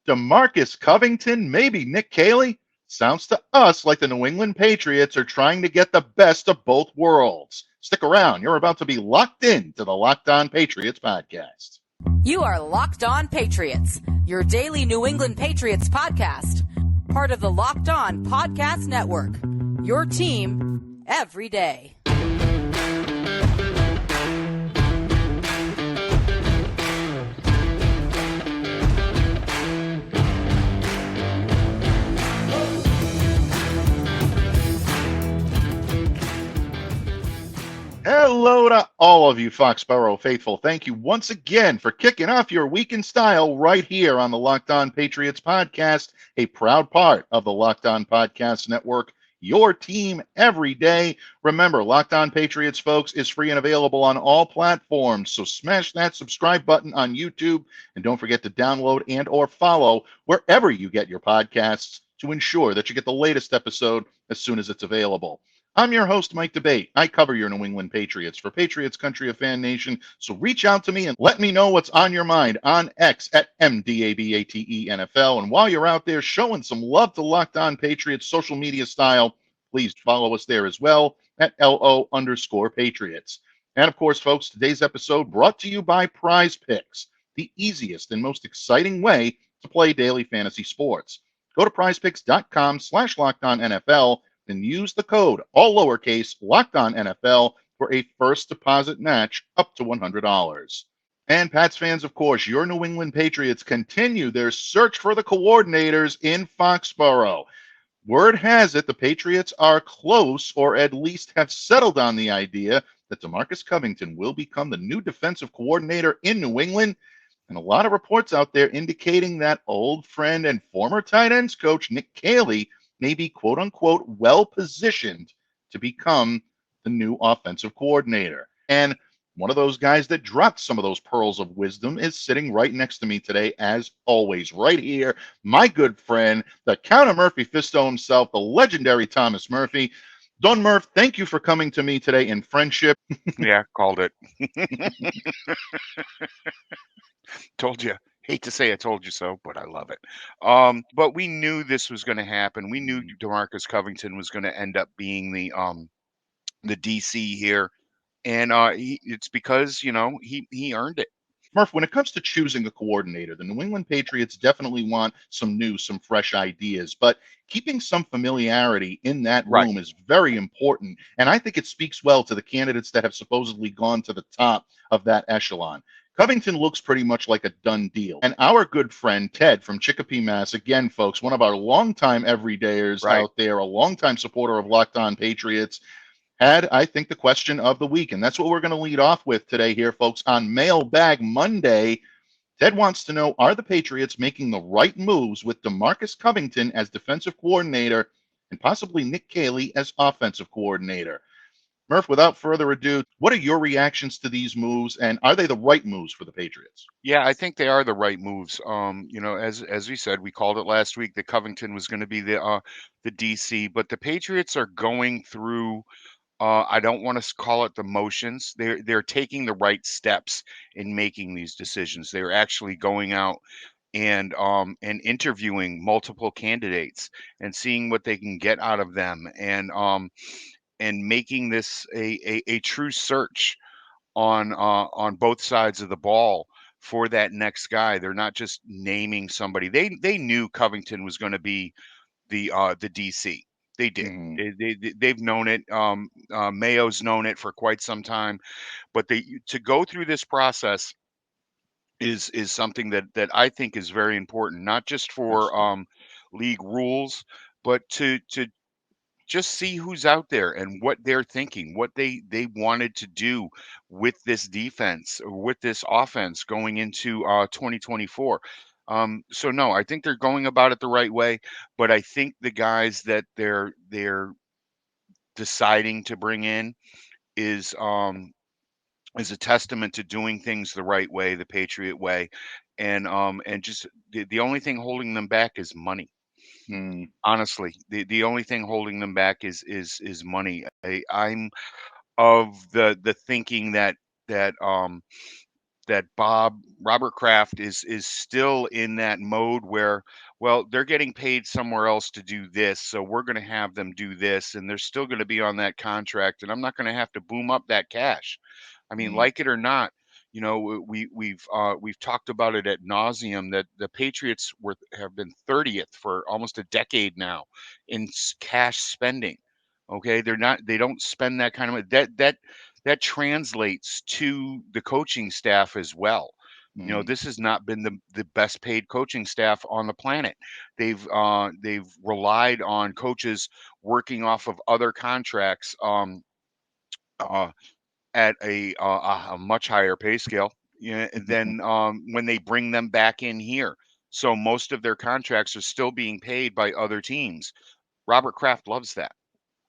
DeMarcus, Covington, maybe Nick Caley? Sounds to us like the New England Patriots are trying to get the best of both worlds. Stick around. You're about to be locked in to the Locked On Patriots podcast. You are Locked On Patriots, your daily New England Patriots podcast. Part of the Locked On Podcast Network, your team every day. Hello to all of you Foxborough faithful. Thank you once again for kicking off your week in style right here on the Locked On Patriots podcast, a proud part of the Locked On Podcast Network, your team every day. Remember, Locked On Patriots, folks, is free and available on all platforms, so smash that subscribe button on YouTube, and don't forget to download and or follow wherever you get your podcasts to ensure that you get the latest episode as soon as it's available. I'm your host, Mike Debate. I cover your New England Patriots for Patriots Country of Fan Nation, so reach out to me and let me know what's on your mind on X at MDABATENFL. And while you're out there showing some love to Locked On Patriots social media style, please follow us there as well at LO_Patriots. And of course, folks, today's episode brought to you by Prize Picks, the easiest and most exciting way to play daily fantasy sports. Go to prizepicks.com/LockedOnNFL and use the code, all lowercase, LockedOnNFL for a first deposit match up to $100. And Pats fans, of course, your New England Patriots continue their search for the coordinators in Foxborough. Word has it the Patriots are close, or at least have settled on the idea that DeMarcus Covington will become the new defensive coordinator in New England. And a lot of reports out there indicating that old friend and former tight ends coach Nick Caley may be quote-unquote well-positioned to become the new offensive coordinator. And one of those guys that dropped some of those pearls of wisdom is sitting right next to me today, as always, right here, my good friend, the Count of Murphy Fisto himself, the legendary Thomas Murphy. Don Murph, thank you for coming to me today in friendship. Yeah, called it. Told you. Hate to say I told you so, but I love it. But we knew this was going to happen. We knew DeMarcus Covington was going to end up being the DC here, and it's because he earned it. Murph, when it comes to choosing a coordinator, the New England Patriots definitely want some fresh ideas, but keeping some familiarity in that room is very important. And I think it speaks well to the candidates that have supposedly gone to the top of that echelon. Covington looks pretty much like a done deal. And our good friend, Ted from Chicopee, Mass., again, folks, one of our longtime everydayers out there, a longtime supporter of Locked On Patriots, had, I think, the question of the week. And that's what we're going to lead off with today here, folks, on Mailbag Monday. Ted wants to know, are the Patriots making the right moves with DeMarcus Covington as defensive coordinator and possibly Nick Caley as offensive coordinator? Murph, without further ado, what are your reactions to these moves, and are they the right moves for the Patriots? Yeah, I think they are the right moves. As we said, we called it last week that Covington was going to be the DC, but the Patriots are going through. I don't want to call it the motions. They're taking the right steps in making these decisions. They're actually going out and interviewing multiple candidates and seeing what they can get out of them, and making this a true search on both sides of the ball for that next guy. They're not just naming somebody. They knew Covington was going to be the DC. They did. They've known it. Mayo's known it for quite some time, but to go through this process is something that I think is very important, not just for league rules, but to just see who's out there and what they're thinking, what they wanted to do with this defense or with this offense going into 2024. So no, I think they're going about it the right way, but I think the guys that they're deciding to bring in is a testament to doing things the right way, the Patriot way, and just the only thing holding them back is money. Honestly, the only thing holding them back is money. I'm of the thinking that that Robert Kraft is still in that mode where, well, they're getting paid somewhere else to do this, so we're going to have them do this, and they're still going to be on that contract, and I'm not going to have to boom up that cash. I mean, Mm, like it or not, we've talked about it at nauseum that the Patriots have been 30th for almost a decade now in cash spending. Okay, they don't spend that kind of money. That translates to the coaching staff as well. mm, This has not been the best paid coaching staff on the planet. They've relied on coaches working off of other contracts uh, at a much higher pay scale, than when they bring them back in here. So most of their contracts are still being paid by other teams. Robert Kraft loves that.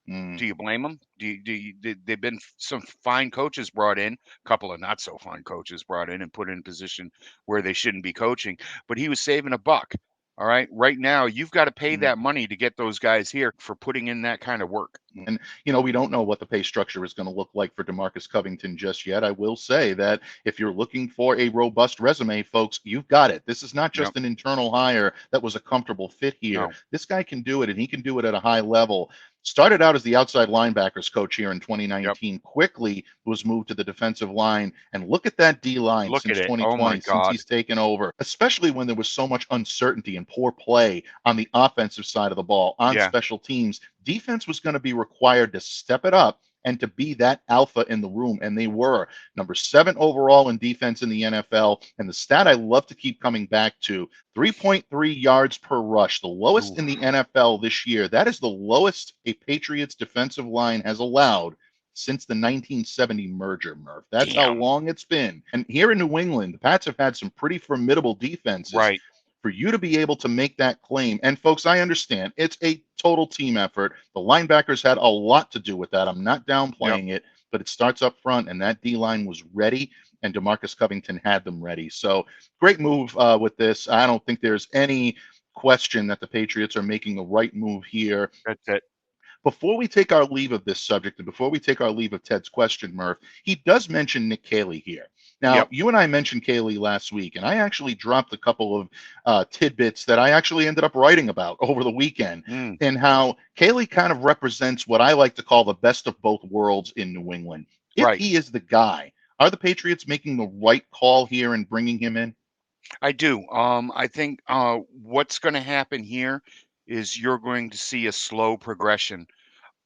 mm. Do you blame them? They've been some fine coaches brought in, a couple of not so fine coaches brought in and put in a position where they shouldn't be coaching, but he was saving a buck. All right. Right now, you've got to pay Mm. that money to get those guys here for putting in that kind of work. And, we don't know what the pay structure is going to look like for DeMarcus Covington just yet. I will say that if you're looking for a robust resume, folks, you've got it. This is not Yep. just an internal hire that was a comfortable fit here. No. This guy can do it, and he can do it at a high level. Started out as the outside linebackers coach here in Yep. 2019, quickly was moved to the defensive line. And look at that D line Look at since it. Oh my 2020, since God. he's taken over, especially when there was so much uncertainty and poor play on the offensive side of the ball, on Yeah. special teams. Defense was going to be required to step it up and to be that alpha in the room. And they were number 7 overall in defense in the NFL. And the stat I love to keep coming back to, 3.3 yards per rush, the lowest Ooh. in the NFL this year. That is the lowest a Patriots defensive line has allowed since the 1970 merger, Murph. That's how Damn. long it's been. And here in New England, the Pats have had some pretty formidable defenses. Right. For you to be able to make that claim, and folks, I understand it's a total team effort. The linebackers had a lot to do with that. I'm not Yep. downplaying it, but it starts up front, and that D line was ready, and DeMarcus Covington had them ready. So great move with this. I don't think there's any question that the Patriots are making the right move here. That's it. Before we take our leave of this subject and before we take our leave of Ted's question, Murph, he does mention Nick Caley here. Now, Yep. you and I mentioned Caley last week, and I actually dropped a couple of tidbits that I actually ended up writing about over the weekend, Mm. and how Caley kind of represents what I like to call the best of both worlds in New England. If Right. he is the guy, are the Patriots making the right call here and bringing him in? I do. I think what's going to happen here is you're going to see a slow progression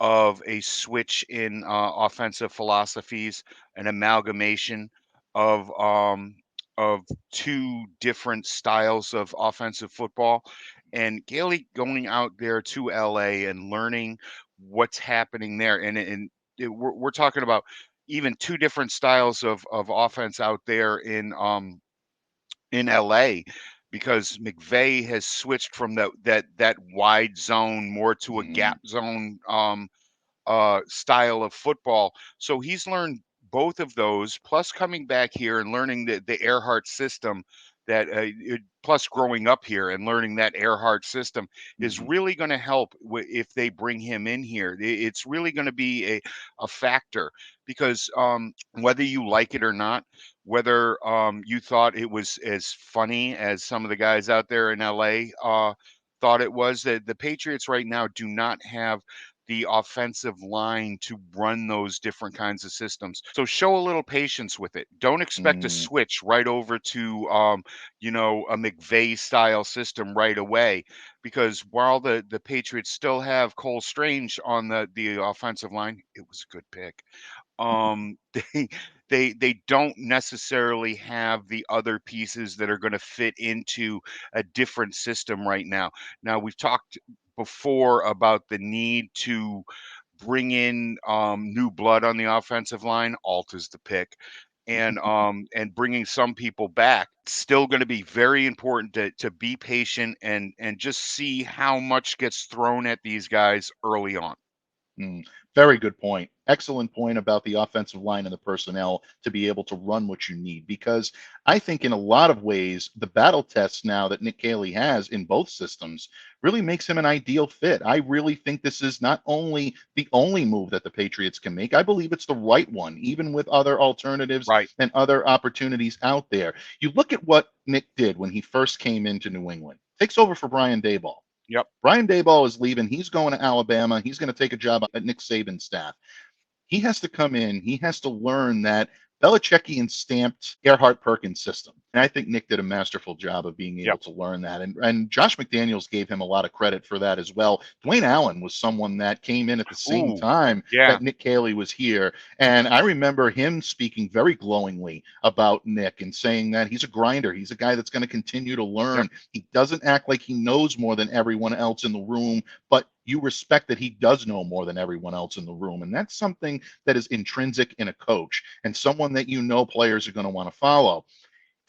of a switch in offensive philosophies, an amalgamation of two different styles of offensive football, and Caley going out there to LA and learning what's happening there, we're talking about even two different styles of offense out there in LA, because McVay has switched from that wide zone more to a Mm, gap zone style of football. So he's learned both of those, plus coming back here and learning the Earhart system. Plus growing up here and learning that Earhart system is mhm, really going to help if they bring him in here. It's really going to be a factor, because whether you like it or not, whether you thought it was as funny as some of the guys out there in LA thought it was, that the Patriots right now do not have the offensive line to run those different kinds of systems. So show a little patience with it. Don't expect to mm, switch right over to a McVay style system right away, because while the Patriots still have Cole Strange on the offensive line, it was a good pick. They they don't necessarily have the other pieces that are going to fit into a different system right now. Now, we've talked before about the need to bring in new blood on the offensive line. Alt is the pick. And bringing some people back, still going to be very important to be patient and just see how much gets thrown at these guys early on. Very good point. Excellent point about the offensive line and the personnel to be able to run what you need. Because I think in a lot of ways, the battle test now that Nick Caley has in both systems really makes him an ideal fit. I really think this is not only the only move that the Patriots can make, I believe it's the right one, even with other alternatives Right. and other opportunities out there. You look at what Nick did when he first came into New England, takes over for Brian Daboll. Yep. Brian Daboll is leaving. He's going to Alabama. He's going to take a job at Nick Saban's staff. He has to come in. He has to learn that Belichickian stamped Gerhart Perkins system. And I think Nick did a masterful job of being able to learn that. And Josh McDaniels gave him a lot of credit for that as well. Dwayne Allen was someone that came in at the same time that Nick Caley was here. And I remember him speaking very glowingly about Nick and saying that he's a grinder. He's a guy that's going to continue to learn. He doesn't act like he knows more than everyone else in the room, but you respect that he does know more than everyone else in the room. And that's something that is intrinsic in a coach and someone that you know players are going to want to follow.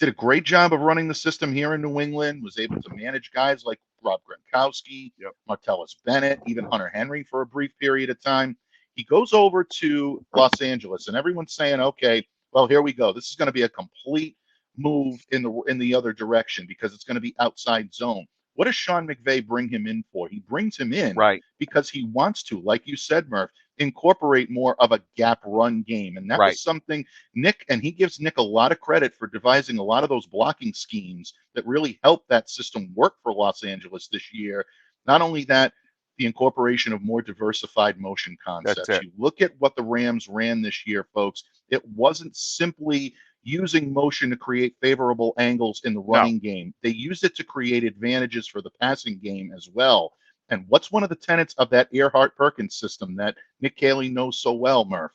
Did a great job of running the system here in New England, was able to manage guys like Rob Gronkowski, Martellus Bennett, even Hunter Henry for a brief period of time. He goes over to Los Angeles, and everyone's saying, okay, well, here we go. This is going to be a complete move in the other direction because it's going to be outside zone. What does Sean McVay bring him in for? He brings him in because he wants to, like you said, Murph, incorporate more of a gap run game. And that was something Nick, and he gives Nick a lot of credit for devising a lot of those blocking schemes that really helped that system work for Los Angeles this year. Not only that, the incorporation of more diversified motion concepts. You look at what the Rams ran this year, folks. It wasn't simply using motion to create favorable angles in the running game. They used it to create advantages for the passing game as well. And what's one of the tenets of that Gerhart Perkins system that Nick Caley knows so well, Murph?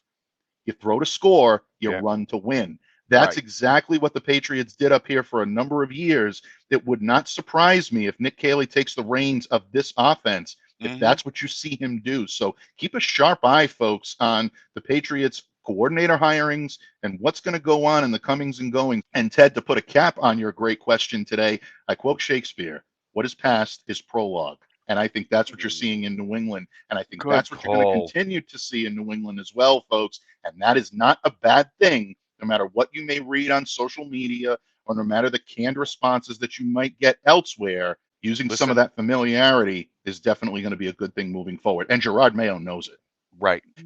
You throw to score, you run to win. That's exactly what the Patriots did up here for a number of years. It would not surprise me if Nick Caley takes the reins of this offense, if that's what you see him do. So keep a sharp eye, folks, on the Patriots coordinator hirings and what's going to go on in the comings and goings. And Ted, to put a cap on your great question today, I quote Shakespeare, what is past is prologue. And I think that's what you're seeing in New England. And I think that's what you're going to continue to see in New England as well, folks. And that is not a bad thing, no matter what you may read on social media or no matter the canned responses that you might get elsewhere. Using some of that familiarity is definitely going to be a good thing moving forward. And Jerod Mayo knows it.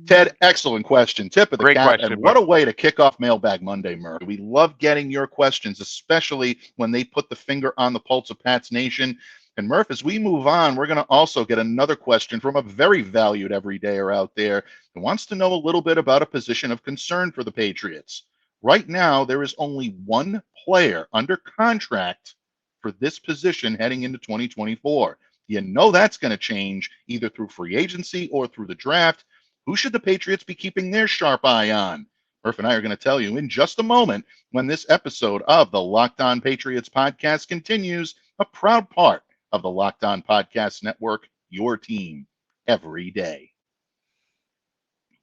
Ted, excellent question. Tip of the cap. And what a way to kick off Mailbag Monday, Murph. We love getting your questions, especially when they put the finger on the pulse of Pats Nation. And Murph, as we move on, we're going to also get another question from a very valued everydayer out there who wants to know a little bit about a position of concern for the Patriots. Right now, there is only one player under contract for this position heading into 2024. You know that's going to change either through free agency or through the draft. Who should the Patriots be keeping their sharp eye on? Murph and I are going to tell you in just a moment when this episode of the Locked On Patriots podcast continues, a proud part of the Locked On Podcast Network, your team every day.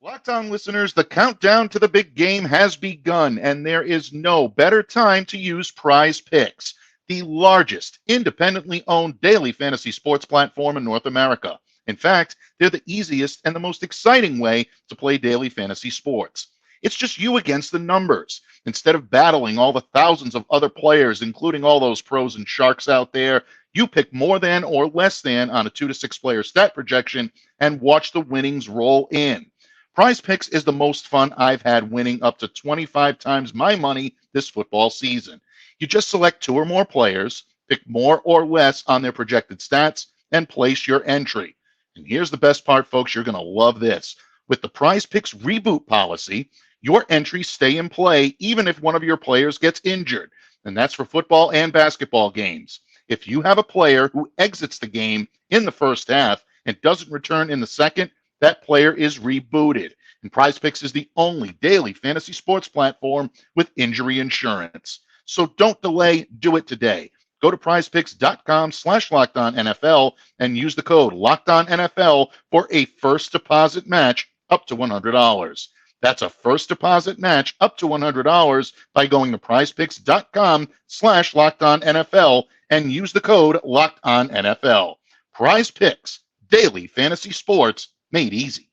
Locked On listeners, the countdown to the big game has begun, and there is no better time to use Prize Picks, the largest independently owned daily fantasy sports platform in North America. In fact, they're the easiest and the most exciting way to play daily fantasy sports. It's just you against the numbers. Instead of battling all the thousands of other players, including all those pros and sharks out there, you pick more than or less than on a 2 to 6 player stat projection and watch the winnings roll in. Prize Picks is the most fun I've had, winning up to 25 times my money this football season. You just select 2 or more players, pick more or less on their projected stats, and place your entry. And here's the best part, folks. You're going to love this. With the Prize Picks reboot policy, your entries stay in play even if one of your players gets injured. And that's for football and basketball games. If you have a player who exits the game in the first half and doesn't return in the second, that player is rebooted. And Prize Picks is the only daily fantasy sports platform with injury insurance. So don't delay, do it today. Go to prizepicks.com/LockedOnNFL and use the code LockedOnNFL for a first deposit match up to $100. That's a first deposit match up to $100 by going to prizepicks.com/LockedOnNFL and use the code LockedOnNFL. Prize Picks, daily fantasy sports made easy.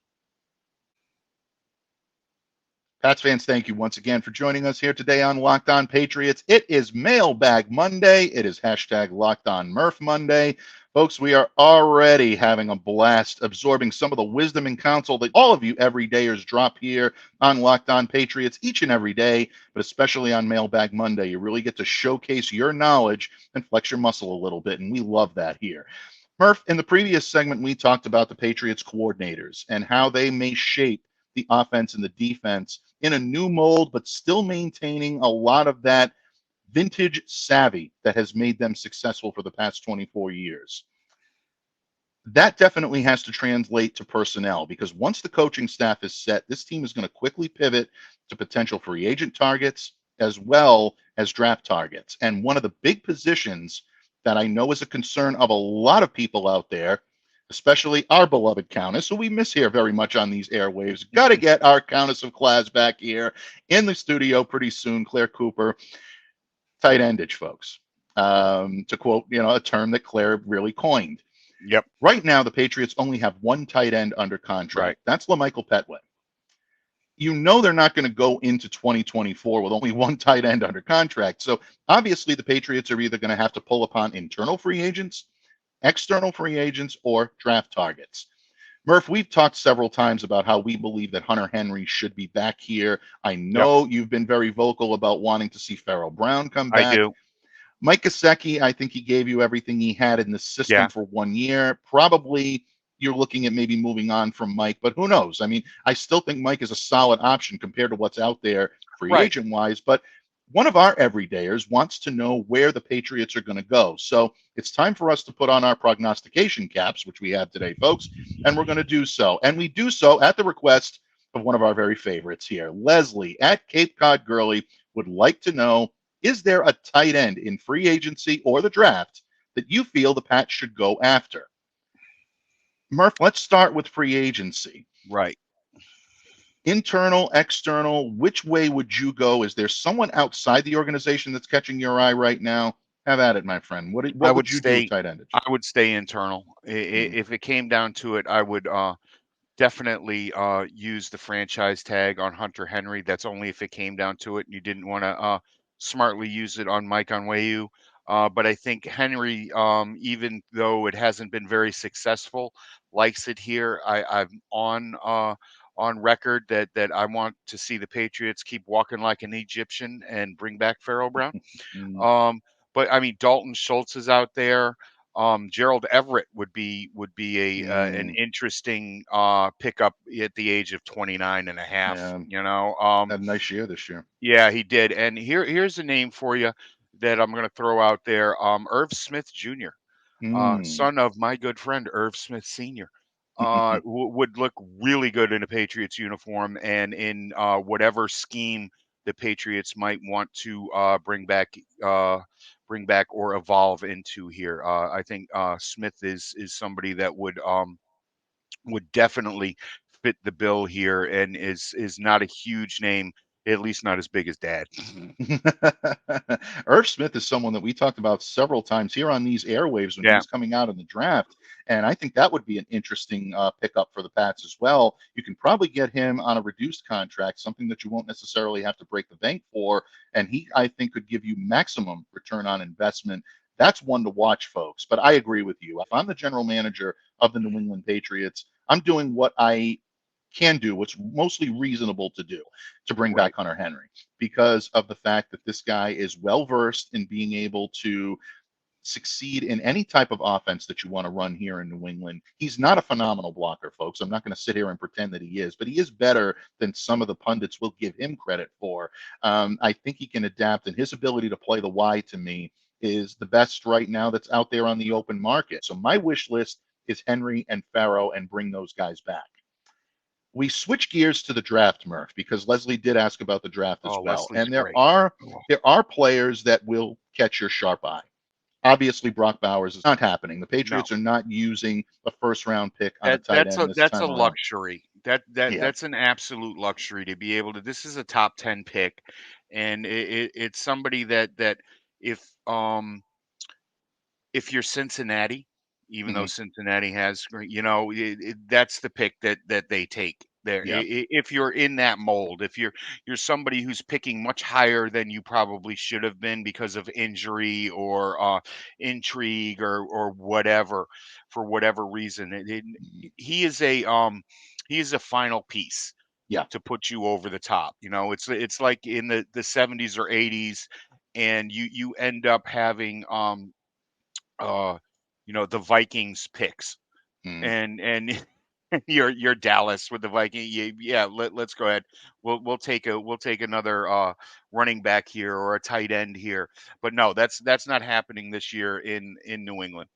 Pats fans, thank you once again for joining us here today on Locked On Patriots. It is Mailbag Monday. It is hashtag Locked On Murph Monday. Folks, we are already having a blast absorbing some of the wisdom and counsel that all of you everydayers drop here on Locked On Patriots each and every day, but especially on Mailbag Monday. You really get to showcase your knowledge and flex your muscle a little bit, and we love that here. Murph, in the previous segment, we talked about the Patriots coordinators and how they may shape the offense and the defense in a new mold, but still maintaining a lot of that vintage savvy that has made them successful for the past 24 years. That definitely has to translate to personnel, because once the coaching staff is set, this team is going to quickly pivot to potential free agent targets as well as draft targets. And one of the big positions that I know is a concern of a lot of people out there, especially our beloved Countess, who we miss here very much on these airwaves. Got to get our Countess of Class back here in the studio pretty soon, Claire Cooper. Tight endage, folks. To quote, a term that Claire really coined. Yep. Right now, the Patriots only have one tight end under contract. Right. That's LaMichael Petway. You know they're not going to go into 2024 with only one tight end under contract. So obviously the Patriots are either going to have to pull upon internal free agents, external free agents, or draft targets. Murph, we've talked several times about how we believe that Hunter Henry should be back here. I know you've been very vocal about wanting to see Farrell Brown come back. I do. Mike Gesicki, I think he gave you everything he had in the system for 1 year. Probably you're looking at maybe moving on from Mike, but who knows? I mean, I still think Mike is a solid option compared to what's out there free agent-wise, but one of our everydayers wants to know where the Patriots are going to go. So it's time for us to put on our prognostication caps, which we have today, folks, and we're going to do so. And we do so at the request of one of our very favorites here. Leslie at Cape Cod Girly would like to know, is there a tight end in free agency or the draft that you feel the Pats should go after? Murph, let's start with free agency. Right. Internal, external, which way would you go? Is there someone outside the organization that's catching your eye right now? Have at it, my friend. What would you do with tight endage? I would stay internal. If it came down to it, I would definitely use the franchise tag on Hunter Henry. That's only if it came down to it and you didn't want to smartly use it on Mike Onwenu. But I think Henry, even though it hasn't been very successful, likes it here. I'm on record that I want to see the Patriots keep walking like an Egyptian and bring back Farrell Brown. But I mean, Dalton Schultz is out there. Gerald Everett would be an interesting pickup at the age of 29 and a half. Had a nice year this year. Yeah, he did. And here's a name for you that I'm going to throw out there. Irv Smith Jr., son of my good friend Irv Smith Sr. Would look really good in a Patriots uniform and in whatever scheme the Patriots might want to bring back or evolve into here. I think Smith is somebody that would definitely fit the bill here and is not a huge name, at least not as big as Dad. Irv Smith is someone that we talked about several times here on these airwaves when he was coming out in the draft. And I think that would be an interesting pickup for the Pats as well. You can probably get him on a reduced contract, something that you won't necessarily have to break the bank for. And he, I think, could give you maximum return on investment. That's one to watch, folks. But I agree with you. If I'm the general manager of the New England Patriots, I'm doing what I can do, what's mostly reasonable to do, to bring back Hunter Henry, because of the fact that this guy is well versed in being able to succeed in any type of offense that you want to run here in New England. He's not a phenomenal blocker, folks. I'm not going to sit here and pretend that he is, but he is better than some of the pundits will give him credit for. I think he can adapt, and his ability to play the Y, to me, is the best right now that's out there on the open market. So my wish list is Henry and Farrow, and bring those guys back. We switch gears to the draft, Murph, because Leslie did ask about the draft as well. Leslie's And there great. are players that will catch your sharp eye. Obviously, Brock Bowers is not happening. The Patriots are not using a first-round pick on a tight end. That's a luxury. That's an absolute luxury to be able to. This is a top 10 pick, and it's somebody that if you're Cincinnati, even though Cincinnati has, that's the pick that they take. there. Yeah. If you're in that mold, if you're somebody who's picking much higher than you probably should have been because of injury or intrigue or whatever, for whatever reason, Mhm. he is a he is a final piece Yeah. to put you over the top. It's like in the 70s or 80s, and you end up having uh the Vikings picks, Mm. and you're Dallas with the Viking. Yeah, let's go ahead. We'll take another running back here or a tight end here. But no, that's not happening this year in New England.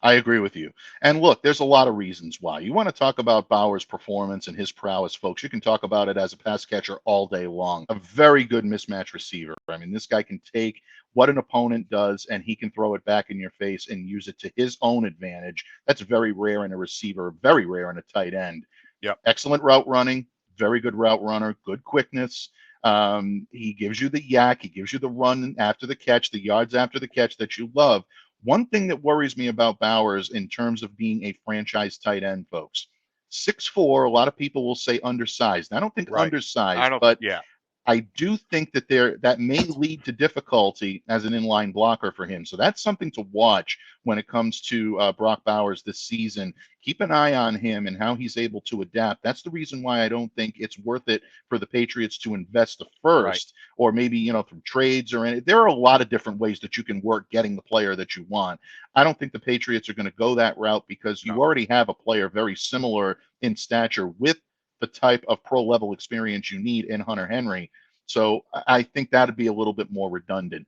I agree with you. And look, there's a lot of reasons why. You want to talk about Bauer's performance and his prowess, folks. You can talk about it as a pass catcher all day long. A very good mismatch receiver. I mean, this guy can take what an opponent does and he can throw it back in your face and use it to his own advantage. That's very rare in a receiver, very rare in a tight end. Yep. Excellent route running, very good route runner, good quickness. He gives you the yak, he gives you the run after the catch, the yards after the catch that you love. One thing that worries me about Bowers in terms of being a franchise tight end, folks, 6'4", a lot of people will say undersized. I don't think Right. I undersized, don't. but Yeah. I do think that that may lead to difficulty as an inline blocker for him. So that's something to watch when it comes to Brock Bowers this season. Keep an eye on him and how he's able to adapt. That's the reason why I don't think it's worth it for the Patriots to invest the Right. first, or maybe through trades or any. There are a lot of different ways that you can work getting the player that you want. I don't think the Patriots are going to go that route because you No. already have a player very similar in stature with the type of pro level experience you need in Hunter Henry. So I think that'd be a little bit more redundant.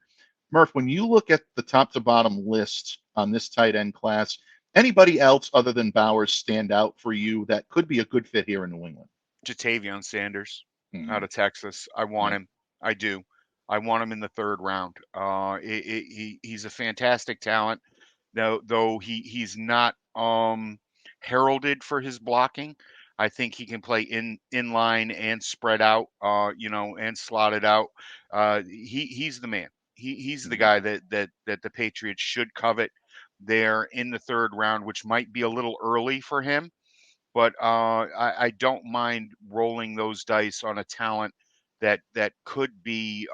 Murph, when you look at the top to bottom list on this tight end class, anybody else other than Bowers stand out for you that could be a good fit here in New England? Jatavion Sanders out Hmm. of Texas. I want Yeah. him. I do. I want him in the third round. He's a fantastic talent. Though he's not heralded for his blocking. I think he can play in line and spread out, and slot it out. He's the man. He's the Hmm. guy that the Patriots should covet there in the third round, which might be a little early for him, but I don't mind rolling those dice on a talent that could be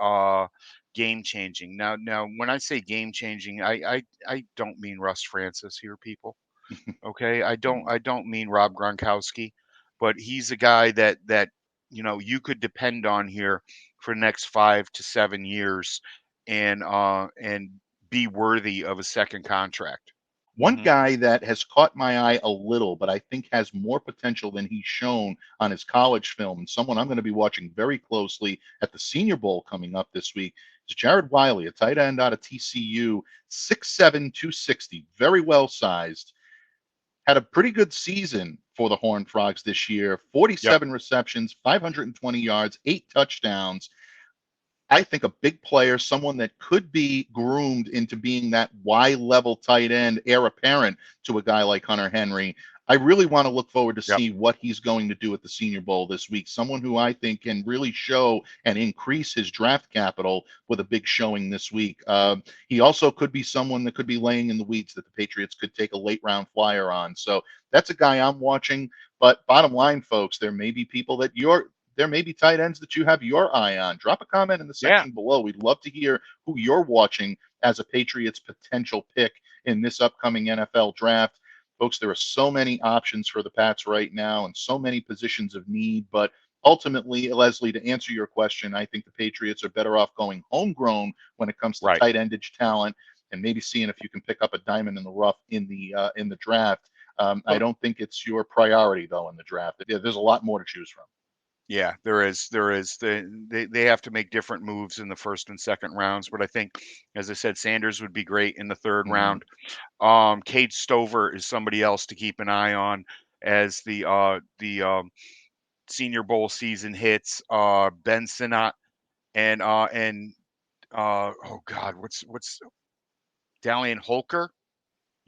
game changing. Now, when I say game changing, I don't mean Russ Francis here, people. Okay, I don't mean Rob Gronkowski, but he's a guy that you could depend on here for the next 5 to 7 years, and be worthy of a second contract. One Hmm. guy that has caught my eye a little, but I think has more potential than he's shown on his college film, and someone I'm going to be watching very closely at the Senior Bowl coming up this week, is Jerod Wiley, a tight end out of TCU, 6'7", 260, very well sized. Had a pretty good season for the Horned Frogs this year, Yep. 47 receptions, 520 yards, 8 touchdowns. I think a big player, someone that could be groomed into being that Y level tight end, heir apparent to a guy like Hunter Henry. I really want to look forward to Yep. see what he's going to do at the Senior Bowl this week. Someone who I think can really show and increase his draft capital with a big showing this week. He also could be someone that could be laying in the weeds that the Patriots could take a late round flyer on. So that's a guy I'm watching. But bottom line, folks, there may be tight ends that you have your eye on. Drop a comment in the Yeah. section below. We'd love to hear who you're watching as a Patriots potential pick in this upcoming NFL draft. Folks, there are so many options for the Pats right now and so many positions of need. But ultimately, Leslie, to answer your question, I think the Patriots are better off going homegrown when it comes to Right. tight endage talent and maybe seeing if you can pick up a diamond in the rough in the draft. I Well, don't think it's your priority, though, in the draft. There's a lot more to choose from. yeah, there is. There is. They have to make different moves in the first and second rounds, but I think, as I said, Sanders would be great in the third Mhm. round. Cade Stover is somebody else to keep an eye on as the Senior Bowl season hits. Ben Sinnott and oh God, what's Dalian Holker?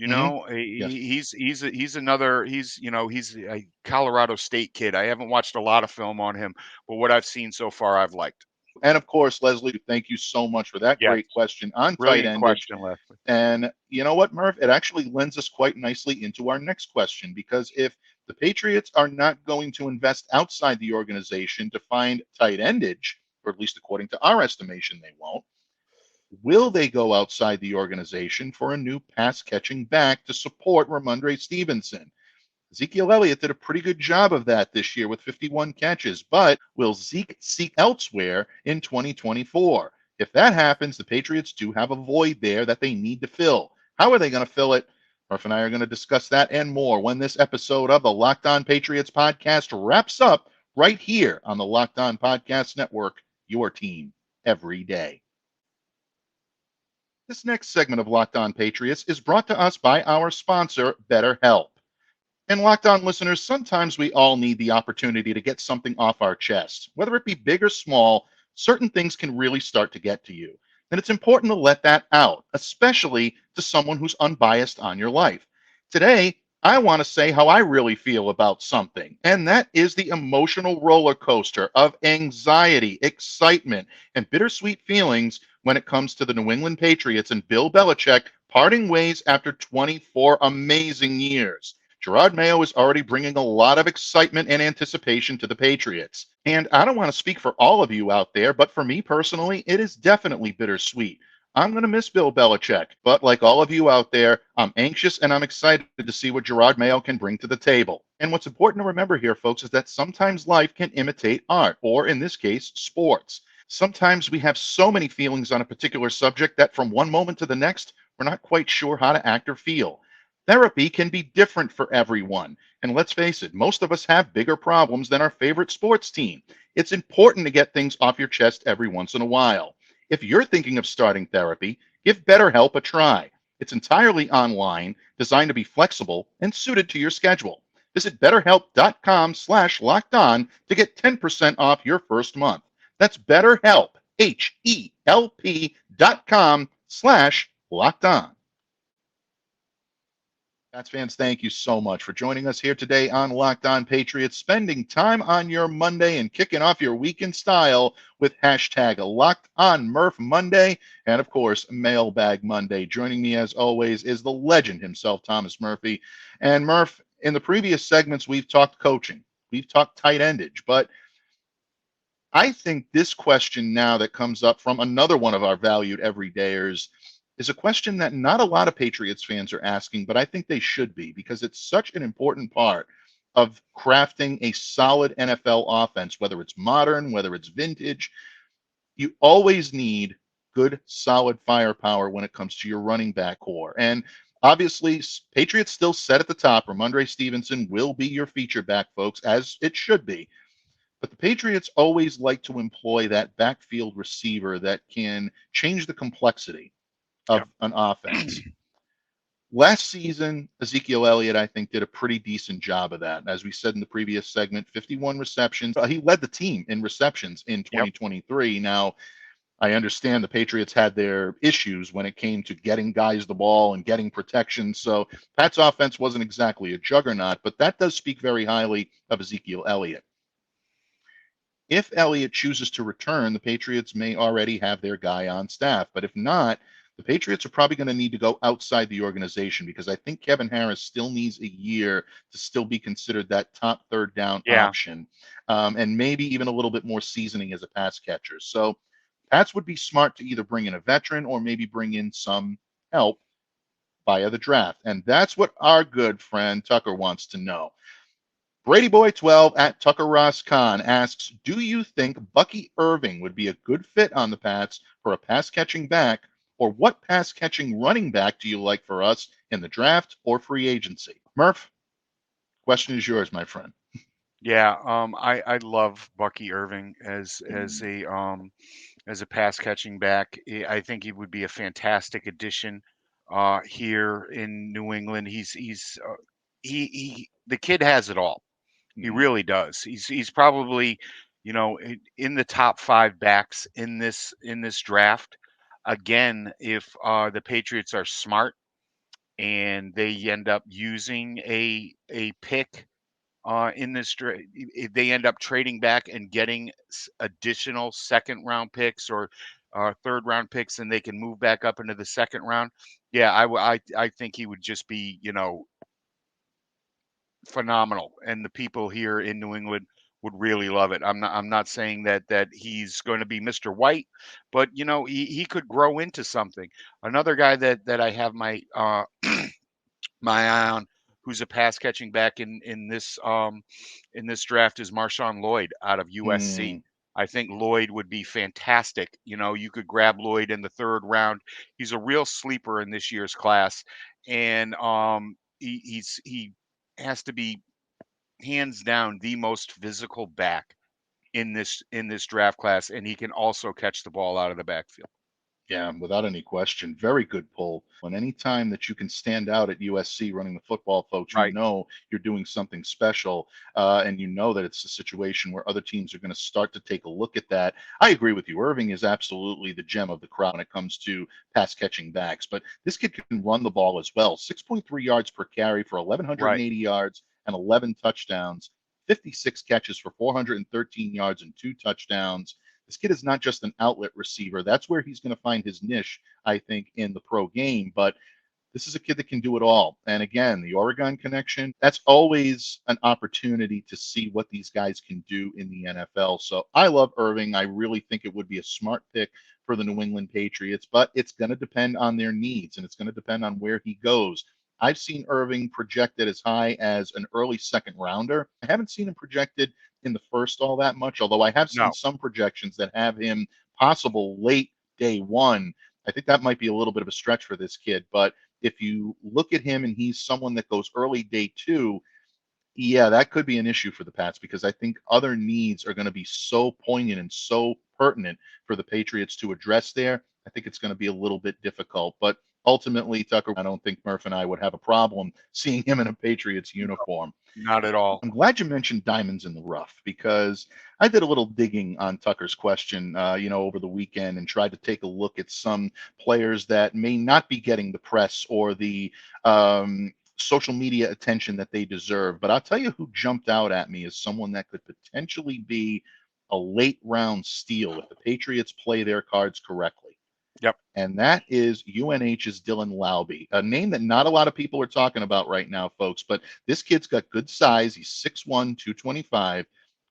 Mhm. Yes. He's another he's a Colorado State kid. I haven't watched a lot of film on him, but what I've seen so far, I've liked. And of course, Leslie, thank you so much for that Yes, great question on tight brilliant endage. question, Leslie. And you know what, Murph? It actually lends us quite nicely into our next question because if The Patriots are not going to invest outside the organization to find tight endage, or at least according to our estimation, they won't. Will they go outside the organization for a new pass catching back to support Ramondre Stevenson? Ezekiel Elliott did a pretty good job of that this year with 51 catches, but will Zeke seek elsewhere in 2024? If that happens, the Patriots do have a void there that they need to fill. How are they going to fill it? Murph and I are going to discuss that and more when this episode of the Locked On Patriots podcast wraps up right here on the Locked On Podcast Network, your team every day. This next segment of Locked On Patriots is brought to us by our sponsor, BetterHelp. And Locked On listeners, sometimes we all need the opportunity to get something off our chest. Whether it be big or small, certain things can really start to get to you. And it's important to let that out, especially to someone who's unbiased on your life. Today, I want to say how I really feel about something, and that is the emotional roller coaster of anxiety, excitement, and bittersweet feelings when it comes to the New England Patriots and Bill Belichick parting ways after 24 amazing years. Jerod Mayo is already bringing a lot of excitement and anticipation to the Patriots. And I don't want to speak for all of you out there, but for me personally, it is definitely bittersweet. I'm going to miss Bill Belichick, but like all of you out there, I'm anxious and I'm excited to see what Jerod Mayo can bring to the table. And what's important to remember here, folks, is that sometimes life can imitate art, or in this case, sports. Sometimes we have so many feelings on a particular subject that from one moment to the next, we're not quite sure how to act or feel. Therapy can be different for everyone. And let's face it, most of us have bigger problems than our favorite sports team. It's important to get things off your chest every once in a while. If you're thinking of starting therapy, give BetterHelp a try. It's entirely online, designed to be flexible and suited to your schedule. Visit betterhelp.com/lockedon to get 10% off your first month. That's BetterHelp, HELP.com/lockedon. Pats fans, thank you so much for joining us here today on Locked On Patriots, spending time on your Monday and kicking off your week in style with hashtag Locked On Murph Monday and, of course, Mailbag Monday. Joining me, as always, is the legend himself, Thomas Murphy. And Murph, in the previous segments, we've talked coaching, we've talked tight endage, but I think this question now that comes up from another one of our valued everydayers is a question that not a lot of Patriots fans are asking, but I think they should be because it's such an important part of crafting a solid NFL offense, whether it's modern, whether it's vintage. You always need good, solid firepower when it comes to your running back core. And obviously, Patriots still set at the top. Ramondre Stevenson will be your feature back, folks, as it should be. But the Patriots always like to employ that backfield receiver that can change the complexity of an offense. Last season, Ezekiel Elliott, I think, did a pretty decent job of that. As we said in the previous segment, 51 receptions. He led the team in receptions in 2023. Now, I understand the Patriots had their issues when it came to getting guys the ball and getting protection. So Pat's offense wasn't exactly a juggernaut, but that does speak very highly of Ezekiel Elliott. If Elliott chooses to return, the Patriots may already have their guy on staff. But if not, the Patriots are probably going to need to go outside the organization because I think Kevin Harris still needs a year to still be considered that top third down option, and maybe even a little bit more seasoning as a pass catcher. So Pats would be smart to either bring in a veteran or maybe bring in some help via the draft. And that's what our good friend Tucker wants to know. Brady Boy 12 at Tucker Ross Khan asks, do you think Bucky Irving would be a good fit on the Pats for a pass catching back? Or what pass-catching running back do you like for us in the draft or free agency? Murph, question is yours, my friend. Yeah, I love Bucky Irving as a pass catching back. I think he would be a fantastic addition here in New England. He the kid has it all. He really does. He's probably, in the top 5 backs in this draft. Again, if the Patriots are smart and they end up using a pick in this if they end up trading back and getting additional second round picks or third round picks, and they can move back up into the second round. Yeah, I think he would just be, phenomenal, and the people here in New England would really love it. I'm not saying that he's going to be Mr. White, but he could grow into something. Another guy that I have my eye on, who's a pass catching back in this draft, is Marshawn Lloyd out of USC. Mm, I think Lloyd would be fantastic. You could grab Lloyd in the third round. He's a real sleeper in this year's class, and he has to be hands down the most physical back in this draft class, and he can also catch the ball out of the backfield. yeah, without any question. Very good pull. And any time that you can stand out at USC running the football, folks, you Right, know you're doing something special. And you know that it's a situation where other teams are going to start to take a look at that. I agree with you. Irving is absolutely the gem of the crowd when it comes to pass catching backs. But this kid can run the ball as well. 6.3 yards per carry for right. 1,180 yards and 11 touchdowns, 56 catches for 413 yards and 2 touchdowns. This kid is not just an outlet receiver. That's where he's going to find his niche, I think, in the pro game. But this is a kid that can do it all. And again, the Oregon connection, that's always an opportunity to see what these guys can do in the NFL. So I love Irving. I really think it would be a smart pick for the New England Patriots, but it's going to depend on their needs and it's going to depend on where he goes. I've seen Irving projected as high as an early second rounder. I haven't seen him projected in the first all that much, although I have seen No, some projections that have him possible late day one. I think that might be a little bit of a stretch for this kid, but if you look at him and he's someone that goes early day two, yeah, that could be an issue for the Pats because I think other needs are going to be so poignant and so pertinent for the Patriots to address there. I think it's going to be a little bit difficult. But ultimately, Tucker, I don't think Murph and I would have a problem seeing him in a Patriots uniform. not at all. I'm glad you mentioned diamonds in the rough because I did a little digging on Tucker's question, over the weekend and tried to take a look at some players that may not be getting the press or the social media attention that they deserve. But I'll tell you who jumped out at me as someone that could potentially be a late round steal if the Patriots play their cards correctly, Yep. and that is UNH's Dylan Laube, a name that not a lot of people are talking about right now, folks. But this kid's got good size. He's 6'1, 225,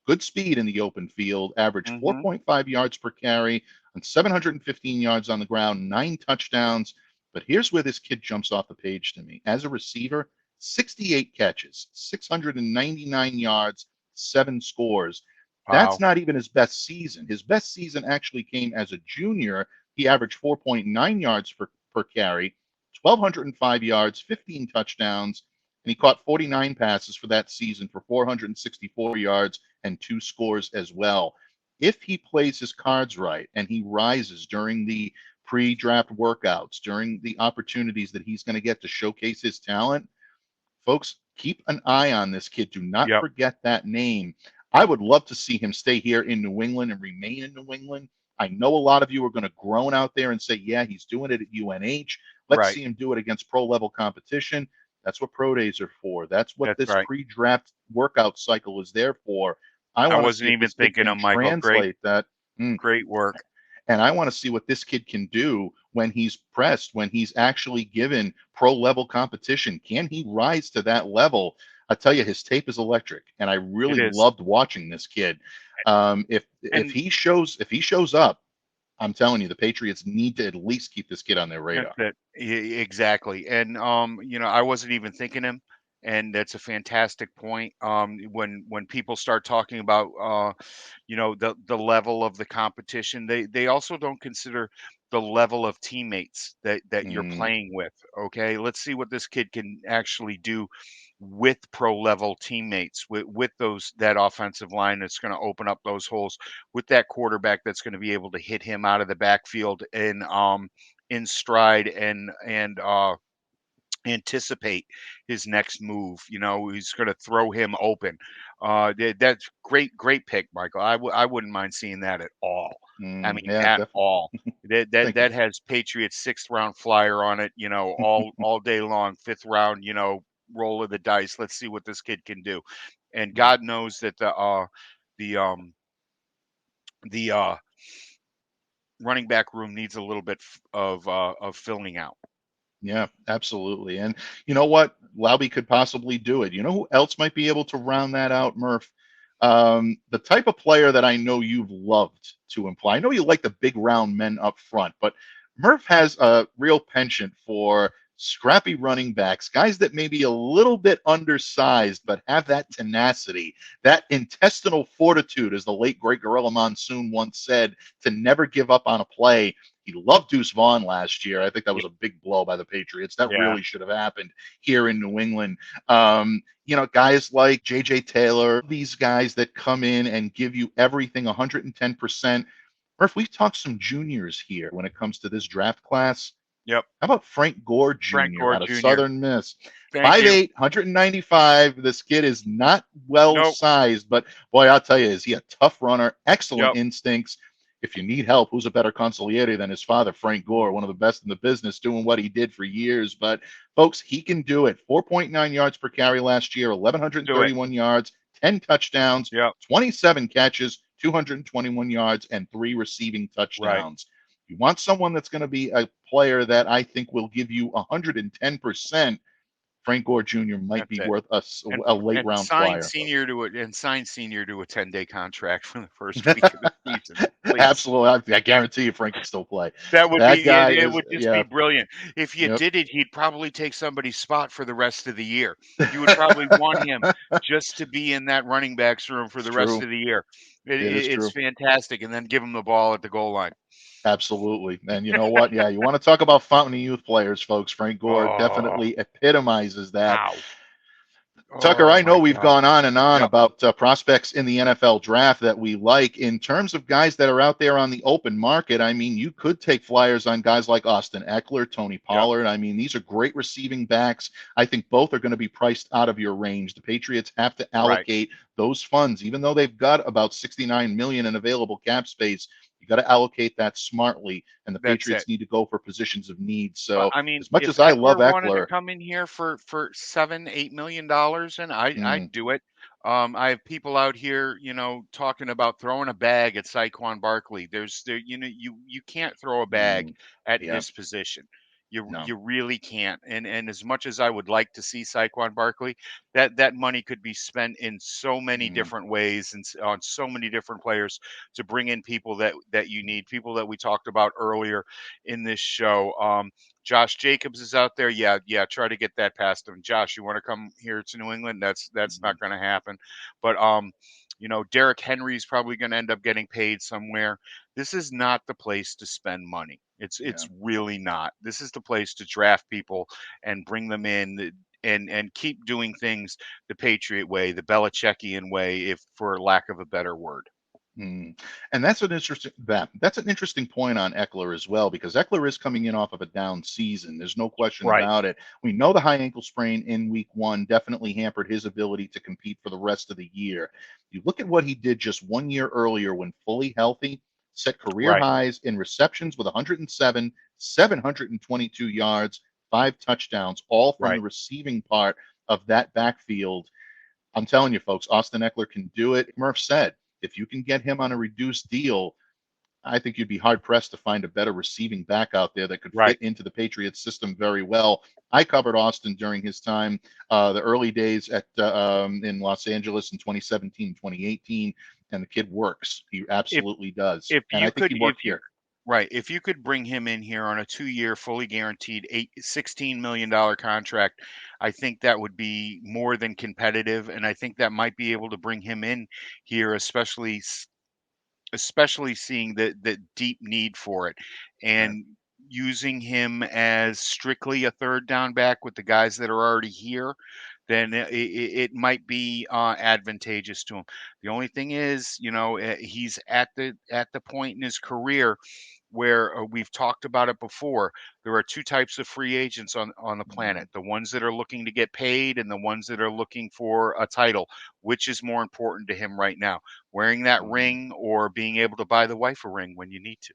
good speed in the open field, average Hmm. 4.5 yards per carry on 715 yards on the ground, 9 touchdowns. But here's where this kid jumps off the page to me. As a receiver, 68 catches, 699 yards, 7 scores. That's Wow. not even his best season. His best season actually came as a junior. He averaged 4.9 yards per carry, 1,205 yards, 15 touchdowns, and he caught 49 passes for that season for 464 yards and 2 scores as well. If he plays his cards right and he rises during the pre draft workouts, during the opportunities that he's going to get to showcase his talent, folks, keep an eye on this kid. Do not Yep. forget that name. I would love to see him stay here in New England and remain in New England. I know a lot of you are going to groan out there and say, yeah, he's doing it at UNH. Let's Right. see him do it against pro level competition. That's what pro days are for. That's what That's this right. pre draft workout cycle is there for. I I want to see wasn't if even this kid thinking can of Michael. Great, translate that. Mm, great work. and I want to see what this kid can do when he's pressed, when he's actually given pro level competition. Can he rise to that level? I tell you, his tape is electric, and I It really is. loved watching this kid. If And he shows up, I'm telling you, the Patriots need to at least keep this kid on their that's radar. it. Exactly. And I wasn't even thinking him, and that's a fantastic point. When people start talking about the level of the competition, they also don't consider the level of teammates that you're Mm, playing with. Okay, let's see what this kid can actually do with pro level teammates, with those that offensive line that's going to open up those holes, with that quarterback that's going to be able to hit him out of the backfield and in stride and anticipate his next move. He's going to throw him open. That's great pick, Michael. I wouldn't mind seeing that at all. I mean, yeah, at definitely. all. That that Thank you. that has Patriots sixth round flyer on it. All day long. Fifth round. Roll of the dice. Let's see what this kid can do. And God knows that the um the running back room needs a little bit of filling out. Yeah, absolutely. And you know what? Lauby could possibly do it. You know who else might be able to round that out, Murph? The type of player that I know you've loved to imply. I know you like the big round men up front, but Murph has a real penchant for scrappy running backs, guys that may be a little bit undersized, but have that tenacity, that intestinal fortitude, as the late great Gorilla Monsoon once said, to never give up on a play. He loved Deuce Vaughn last year. I think that was a big blow by the Patriots. That Yeah. really should have happened here in New England. Guys like J.J. Taylor, these guys that come in and give you everything 110%. Murph, we've talked some juniors here when it comes to this draft class. Yep. How about Frank Gore Jr. Frank Gore out of Jr. Southern Miss? Thank you. 5'8", 195. This kid is not well Nope. sized, but boy, I'll tell you, is he a tough runner, excellent Yep. instincts. If you need help, who's a better consigliere than his father, Frank Gore, one of the best in the business, doing what he did for years. But folks, he can do it. 4.9 yards per carry last year, 1,131 yards, 10 touchdowns, Yep. 27 catches, 221 yards, and 3 receiving touchdowns. You want someone that's going to be a player that I think will give you 110%. Frank Gore Jr. might That's be it. worth a late round flyer. Sign senior to a 10-day contract for the first week of the season. Please. Absolutely, I guarantee you, Frank can still play. That would That be guy it. It is- would just yeah. be brilliant. If you Yep. did it, he'd probably take somebody's spot for the rest of the year. You would probably want him just to be in that running backs room for the rest true. of the year. Is It's true. fantastic, and then give him the ball at the goal line. Absolutely. And you know what? Yeah, you want to talk about fountain of youth players, folks. Frank Gore definitely epitomizes that. Wow. Tucker, I know my we've God. gone on and on Yep. about prospects in the NFL draft that we like. In terms of guys that are out there on the open market, I mean, you could take flyers on guys like Austin Eckler, Tony Pollard. I mean, these are great receiving backs. I think both are going to be priced out of your range. The Patriots have to allocate those funds, even though they've got about $69 million in available cap space. You got to allocate that smartly, and the Patriots need to go for positions of need. So, I mean, as much if as I love wanted to Eckler, come in here for $7-8 million, and I'd do it. I have people out here, talking about throwing a bag at Saquon Barkley. You can't throw a bag at yeah. his position. You No. you really can't. And as much as I would like to see Saquon Barkley, that money could be spent in so many different ways and on so many different players to bring in people that you need, people that we talked about earlier in this show. Josh Jacobs is out there. Yeah. Try to get that past him. Josh, you want to come here to New England? That's not going to happen. But Derrick Henry's probably going to end up getting paid somewhere. This is not the place to spend money. It's really not. This is the place to draft people and bring them in and keep doing things the Patriot way, the Belichickian way, if for lack of a better word. And that's an interesting point on Eckler as well, because Eckler is coming in off of a down season. There's no question about it. We know the high ankle sprain in week 1 definitely hampered his ability to compete for the rest of the year. You look at what he did just 1 year earlier when fully healthy, set career highs in receptions with 107, 722 yards, 5 touchdowns, all from the receiving part of that backfield. I'm telling you, folks, Austin Eckler can do it. Murph said, if you can get him on a reduced deal, I think you'd be hard-pressed to find a better receiving back out there that could fit into the Patriots system very well. I covered Austin during his time, the early days in Los Angeles in 2017, 2018, and the kid works. He absolutely does. And I think he worked here. Right. If you could bring him in here on a 2-year, fully guaranteed $16 million contract, I think that would be more than competitive. And I think that might be able to bring him in here, especially seeing the deep need for it and using him as strictly a third down back with the guys that are already here. Then it might be advantageous to him. The only thing is, he's at the point in his career where we've talked about it before. There are 2 types of free agents on the planet: the ones that are looking to get paid and the ones that are looking for a title. Which is more important to him right now, wearing that ring or being able to buy the wife a ring when you need to?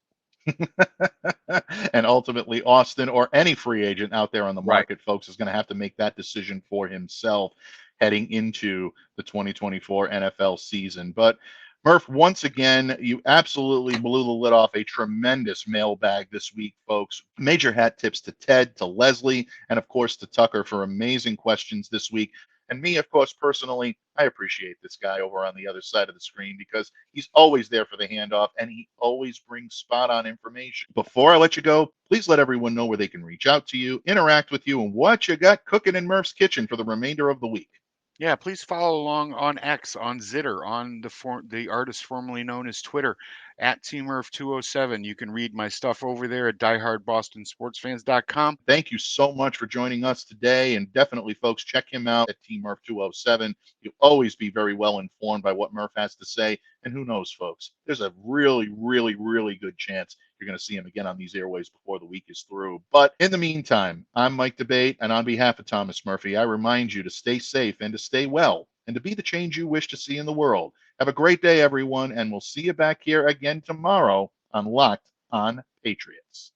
And ultimately, Austin or any free agent out there on the market, folks, is going to have to make that decision for himself heading into the 2024 NFL season. But Murph, once again, you absolutely blew the lid off a tremendous mailbag this week, folks. Major hat tips to Ted, to Leslie, and of course to Tucker for amazing questions this week. And me, of course, personally, I appreciate this guy over on the other side of the screen because he's always there for the handoff and he always brings spot on information. Before I let you go, please let everyone know where they can reach out to you, interact with you, and what you got cooking in Murph's kitchen for the remainder of the week. Yeah, please follow along on X, on Zitter, on the artist formerly known as Twitter, at TMurph207. You can read my stuff over there at diehardbostonsportsfans.com. Thank you so much for joining us today. And definitely, folks, check him out at TMurph207. You'll always be very well informed by what Murph has to say. And who knows, folks, there's a really, really, really good chance you're going to see him again on these airways before the week is through. But in the meantime, I'm Mike Debate, and on behalf of Thomas Murphy, I remind you to stay safe and to stay well and to be the change you wish to see in the world. Have a great day, everyone, and we'll see you back here again tomorrow on Locked On Patriots.